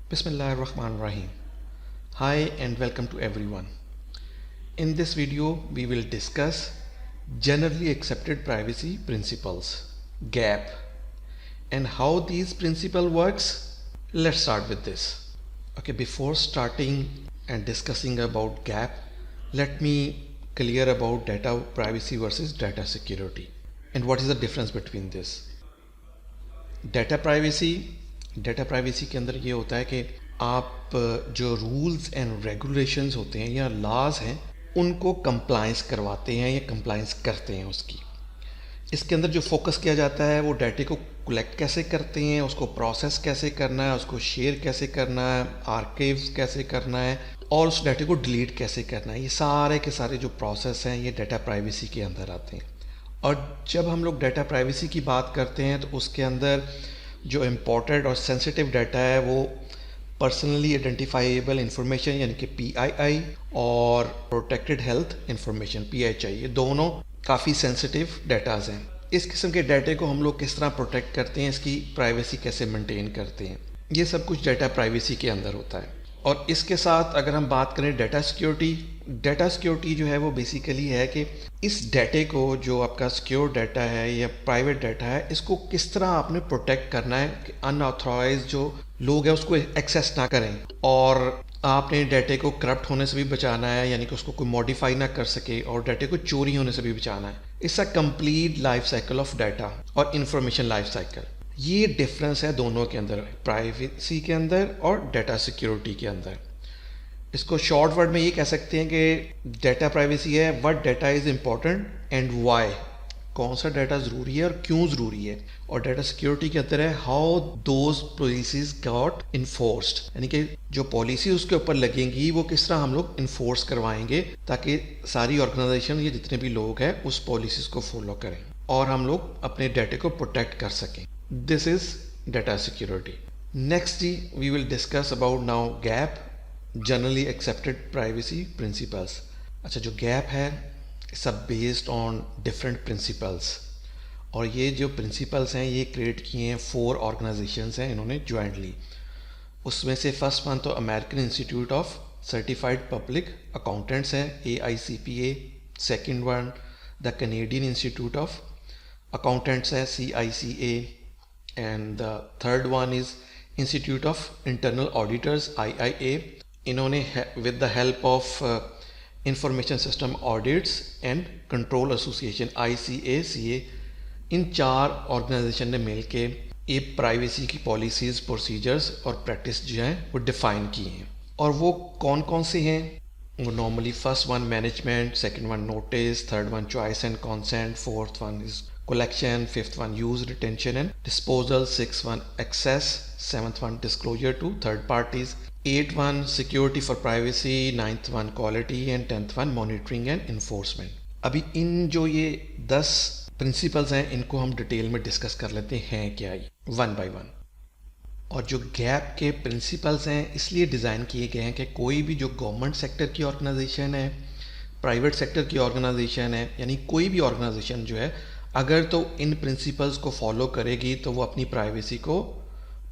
Bismillahirrahmanirrahim. Hi and welcome to everyone. In this video, we will discuss generally accepted privacy principles, GAP, and how these principle works. Let's start with this. Okay, before starting and discussing about GAP, let me clear about data privacy versus data security and what is the difference between this. Data privacy के अंदर ये होता है कि आप जो rules and regulations होते हैं या लॉज हैं उनको कंप्लाइंस करवाते हैं या कंप्लाइंस करते हैं उसकी। इसके अंदर जो फोकस किया जाता है वो डाटे को कलेक्ट कैसे करते हैं, उसको प्रोसेस कैसे करना है, उसको शेयर कैसे करना है, आर्काइव्स कैसे करना है और उस डाटे को डिलीट कैसे करना है। ये सारे के सारे जो प्रोसेस हैं ये डाटा प्राइवेसी के अंदर आते हैं। और जब हम लोग डाटा प्राइवेसी की बात करते हैं तो उसके अंदर जो इम्पोर्टेंट और सेंसिटिव डाटा है वो पर्सनली आइडेंटिफाइबल इंफॉर्मेशन यानी कि PII और प्रोटेक्टेड हेल्थ इंफॉर्मेशन PHI, ये दोनों काफ़ी सेंसिटिव डाटाज हैं। इस किस्म के डाटे को हम लोग किस तरह प्रोटेक्ट करते हैं, इसकी प्राइवेसी कैसे मेंटेन करते हैं, ये सब कुछ डाटा प्राइवेसी के अंदर होता है। और इसके साथ अगर हम बात करें डाटा सिक्योरिटी जो है वो बेसिकली है कि इस डाटे को, जो आपका सिक्योर डाटा है या प्राइवेट डाटा है, इसको किस तरह आपने प्रोटेक्ट करना है कि अनऑथराइज जो लोग हैं उसको एक्सेस ना करें, और आपने डाटे को करप्ट होने से भी बचाना है यानी कि उसको कोई मॉडिफाई ना कर सके, और डाटे को चोरी होने से भी बचाना है। It's a complete life cycle of data और इंफॉर्मेशन लाइफ साइकिल। ये डिफरेंस है दोनों के अंदर, प्राइवेसी के अंदर और डाटा सिक्योरिटी के अंदर। इसको शॉर्ट वर्ड में ये कह सकते हैं कि डाटा प्राइवेसी है what data is important and why, कौन सा डाटा ज़रूरी है और क्यों ज़रूरी है। और डाटा सिक्योरिटी के अंदर है how those policies got enforced, यानी कि जो पॉलिसी उसके ऊपर लगेंगी वो किस तरह हम लोग इन्फोर्स करवाएंगे ताकि सारी ऑर्गेनाइजेशन ये जितने भी लोग हैं उस पॉलिसीज़ को फॉलो करें और हम लोग अपने डाटे को प्रोटेक्ट कर सकें। This is data security. Next जी we will discuss about now GAP, generally accepted privacy principles. अच्छा, जो गैप है सब बेस्ड ऑन डिफरेंट प्रिंसिपल्स, और ये जो प्रिंसिपल्स हैं ये क्रिएट किए हैं 4 ऑर्गेनाइजेशंस हैं इन्होंने जॉइंटली। उसमें से फर्स्ट वन तो American Institute of Certified Public Accountants है, AICPA। Second one the Canadian Institute of Accountants है, CICA। And the third one is Institute of Internal Auditors, IIA। इन्होंने with the help of Information System Audits and Control Association, ICACA, इन 4 organisation ने मिल के ये privacy की policies, procedures और practice जो हैं वो डिफ़ाइन की हैं। और वो कौन कौन से हैं? वो normally first one management, second one notice, third one choice and consent, fourth one is collection, fifth one use, retention and disposal, sixth one access, seventh one disclosure to third parties, eighth one security for privacy, ninth one quality and tenth one monitoring and enforcement। अभी इन जो ये 10 principles हैं इनको हम detail में discuss कर लेते हैं क्या ये वन बाय वन। और जो गैप के प्रिंसिपल्स हैं इसलिए डिज़ाइन किए गए हैं कि कोई भी जो गवर्नमेंट सेक्टर की ऑर्गेनाइजेशन है, प्राइवेट सेक्टर की ऑर्गेनाइजेशन है, यानी कोई भी ऑर्गेनाइजेशन जो है अगर तो इन प्रिंसिपल्स को फॉलो करेगी तो वो अपनी प्राइवेसी को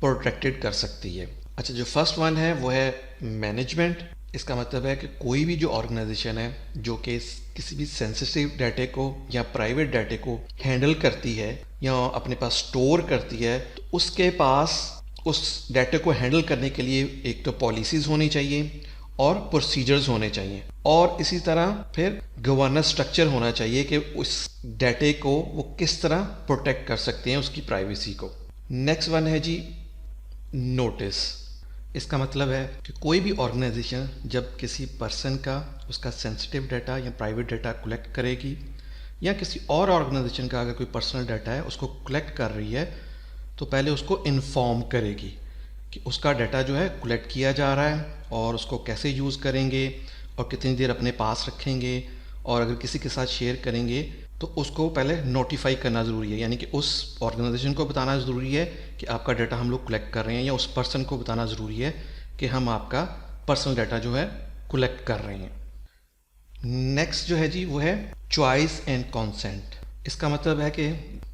प्रोटेक्टेड कर सकती है। अच्छा, जो फर्स्ट वन है वो है मैनेजमेंट। इसका मतलब है कि कोई भी जो ऑर्गेनाइजेशन है जो कि किसी भी सेंसिटिव डाटे को या प्राइवेट डाटे को हैंडल करती है या अपने पास स्टोर करती है, तो उसके पास उस डाटे को हैंडल करने के लिए एक तो पॉलिसीज़ होनी चाहिए और प्रोसीजर्स होने चाहिए, और इसी तरह फिर गवर्नेंस स्ट्रक्चर होना चाहिए कि उस डाटे को वो किस तरह प्रोटेक्ट कर सकते हैं उसकी प्राइवेसी को। नेक्स्ट वन है जी नोटिस। इसका मतलब है कि कोई भी ऑर्गेनाइजेशन जब किसी पर्सन का उसका सेंसिटिव डाटा या प्राइवेट डाटा कलेक्ट करेगी या किसी और ऑर्गेनाइजेशन का अगर कोई पर्सनल डाटा है उसको कलेक्ट कर रही है तो पहले उसको इन्फॉर्म करेगी कि उसका डाटा जो है कलेक्ट किया जा रहा है और उसको कैसे यूज़ करेंगे और कितनी देर अपने पास रखेंगे, और अगर किसी के साथ शेयर करेंगे तो उसको पहले नोटिफाई करना ज़रूरी है, यानी कि उस ऑर्गेनाइजेशन को बताना ज़रूरी है कि आपका डाटा हम लोग कलेक्ट कर रहे हैं, या उस पर्सन को बताना ज़रूरी है कि हम आपका पर्सनल डाटा जो है कलेक्ट कर रहे हैं। नेक्स्ट जो है जी वो है चॉइस एंड कॉन्सेंट। इसका मतलब है कि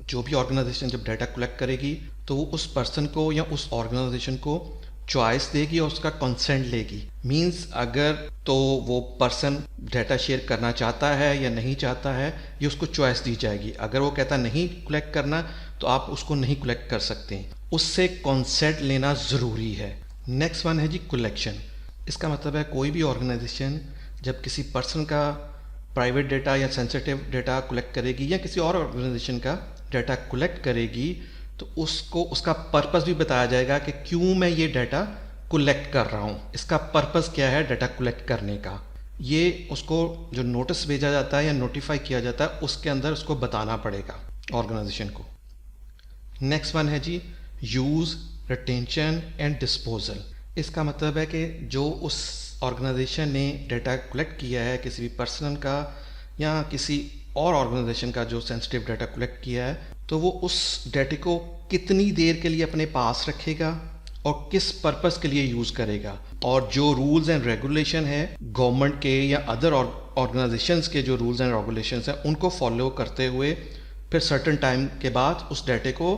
जो भी ऑर्गेनाइजेशन जब डाटा कलेक्ट करेगी तो वो उस पर्सन को या उस ऑर्गेनाइजेशन को चॉइस देगी और उसका कंसेंट लेगी। मींस अगर तो वो पर्सन डाटा शेयर करना चाहता है या नहीं चाहता है, ये उसको चॉइस दी जाएगी। अगर वो कहता नहीं कलेक्ट करना तो आप उसको नहीं कलेक्ट कर सकते, उससे कंसेंट लेना ज़रूरी है। नेक्स्ट वन है जी कलेक्शन। इसका मतलब है कोई भी ऑर्गेनाइजेशन जब किसी पर्सन का प्राइवेट डेटा या सेंसिटिव डेटा कलेक्ट करेगी या किसी और ऑर्गेनाइजेशन का डाटा कलेक्ट करेगी तो उसको उसका पर्पस भी बताया जाएगा कि क्यों मैं ये डाटा कलेक्ट कर रहा हूँ, इसका पर्पस क्या है डाटा कलेक्ट करने का। ये उसको जो नोटिस भेजा जाता है या नोटिफाई किया जाता है उसके अंदर उसको बताना पड़ेगा ऑर्गेनाइजेशन को। नेक्स्ट वन है जी यूज़, रिटेंशन एंड डिस्पोजल। इसका मतलब है कि जो उस ऑर्गेनाइजेशन ने डाटा कलेक्ट किया है किसी भी पर्सन का या किसी और ऑर्गेनाइजेशन का जो सेंसिटिव डाटा कलेक्ट किया है, तो वो उस डाटे को कितनी देर के लिए अपने पास रखेगा और किस पर्पस के लिए यूज़ करेगा। और जो रूल्स एंड रेगुलेशन है गवर्नमेंट के या अदर ऑर्गेनाइजेशंस के जो रूल्स एंड रेगुलेशंस हैं उनको फॉलो करते हुए फिर सर्टेन टाइम के बाद उस डाटे को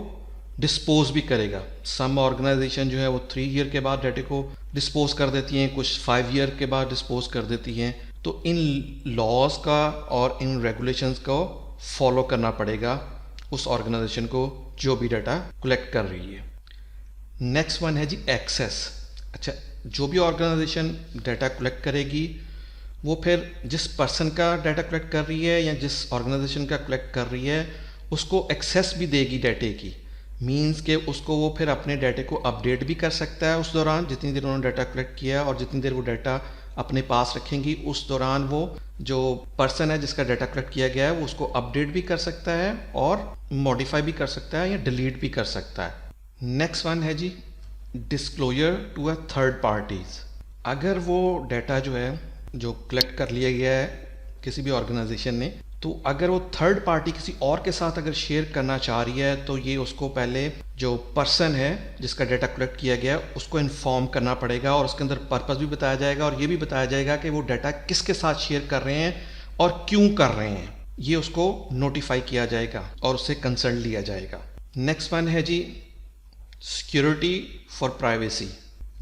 डिस्पोज भी करेगा। सम ऑर्गेनाइजेशन जो है वो 3 ईयर के बाद डाटे को डिस्पोज कर देती हैं, कुछ 5 ईयर के बाद डिस्पोज कर देती हैं। तो इन लॉज का और इन रेगुलेशंस को फॉलो करना पड़ेगा उस ऑर्गेनाइजेशन को जो भी डाटा कलेक्ट कर रही है। नेक्स्ट वन है जी एक्सेस। अच्छा, जो भी ऑर्गेनाइजेशन डाटा कलेक्ट करेगी वो फिर जिस पर्सन का डाटा कलेक्ट कर रही है या जिस ऑर्गेनाइजेशन का कलेक्ट कर रही है उसको एक्सेस भी देगी डाटे की। मीन्स के उसको वो फिर अपने डाटे को अपडेट भी कर सकता है उस दौरान जितनी देर उन्होंने डाटा कलेक्ट किया, और जितनी देर वो डाटा अपने पास रखेंगी उस दौरान वो जो पर्सन है जिसका डाटा कलेक्ट किया गया है वो उसको अपडेट भी कर सकता है और मॉडिफाई भी कर सकता है या डिलीट भी कर सकता है। नेक्स्ट वन है G disclosure to a third parties. अगर वो डाटा जो है जो कलेक्ट कर लिया गया है किसी भी ऑर्गेनाइजेशन ने, तो अगर वो थर्ड पार्टी किसी और के साथ अगर शेयर करना चाह रही है तो ये उसको पहले जो पर्सन है जिसका डाटा कलेक्ट किया गया है उसको इन्फॉर्म करना पड़ेगा और उसके अंदर पर्पस भी बताया जाएगा और ये भी बताया जाएगा कि वो डाटा किसके साथ शेयर कर रहे हैं और क्यों कर रहे हैं, ये उसको नोटिफाई किया जाएगा और उससे कंसर्न लिया जाएगा। नेक्स्ट वन है जी सिक्योरिटी फॉर प्राइवेसी।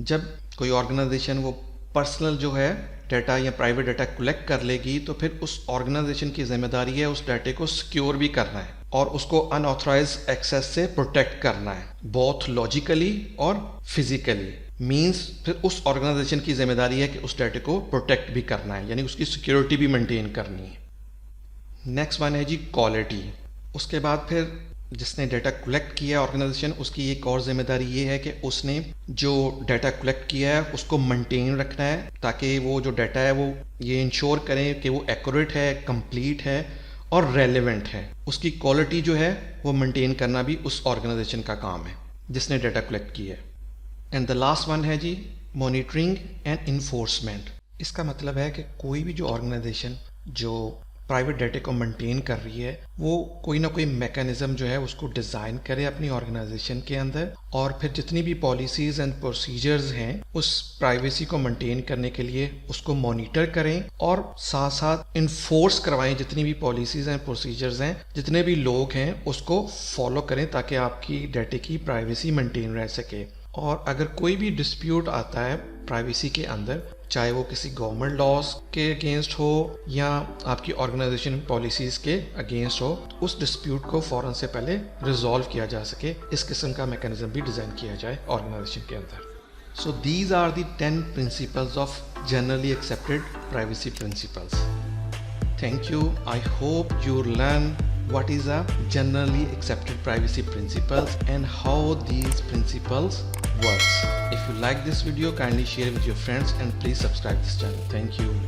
जब कोई ऑर्गेनाइजेशन वो पर्सनल जो है डाटा या प्राइवेट डाटा कलेक्ट कर लेगी तो फिर उस ऑर्गेनाइजेशन की जिम्मेदारी है उस डाटे को सिक्योर भी करना है और उसको अनऑथराइज एक्सेस से प्रोटेक्ट करना है, बोथ लॉजिकली और फिजिकली। मींस फिर उस ऑर्गेनाइजेशन की जिम्मेदारी है कि उस डाटे को प्रोटेक्ट भी करना है, यानी उसकी सिक्योरिटी भी मेंटेन करनी है। नेक्स्ट वन है जी क्वालिटी। उसके बाद फिर जिसने डाटा कलेक्ट किया ऑर्गेनाइजेशन उसकी एक और जिम्मेदारी ये है कि उसने जो डाटा कलेक्ट किया है उसको मेंटेन रखना है ताकि वो जो डाटा है वो ये इंश्योर करें कि वो एक्यूरेट है, कंप्लीट है और रेलेवेंट है। उसकी क्वालिटी जो है वो मेंटेन करना भी उस ऑर्गेनाइजेशन का काम है जिसने डाटा कलेक्ट किया है। एंड द लास्ट वन है जी मॉनिटरिंग एंड इन्फोर्समेंट। इसका मतलब है कि कोई भी जो ऑर्गेनाइजेशन जो प्राइवेट डाटे को मेंटेन कर रही है वो कोई ना कोई मैकेनिज्म जो है उसको डिज़ाइन करे अपनी ऑर्गेनाइजेशन के अंदर और फिर जितनी भी पॉलिसीज एंड प्रोसीजर्स हैं उस प्राइवेसी को मेंटेन करने के लिए उसको मॉनिटर करें और साथ साथ इन्फोर्स करवाएं। जितनी भी पॉलिसीज एंड प्रोसीजर्स हैं, जितने भी लोग हैं उसको फॉलो करें ताकि आपकी डाटे की प्राइवेसी मेंटेन रह सके। और अगर कोई भी डिस्प्यूट आता है प्राइवेसी के अंदर, चाहे वो किसी गवर्नमेंट लॉज के अगेंस्ट हो या आपकी ऑर्गेनाइजेशन पॉलिसीज़ के अगेंस्ट हो, तो उस डिस्प्यूट को फ़ौरन से पहले रिजॉल्व किया जा सके, इस किस्म का मैकेनिज्म भी डिज़ाइन किया जाए ऑर्गेनाइजेशन के अंदर। So these are the 10 principles of generally accepted privacy principles. Thank you. I hope you learn what is a generally accepted privacy principles and how these principles works. If you like this video, kindly share with your friends and please subscribe this channel. Thank you.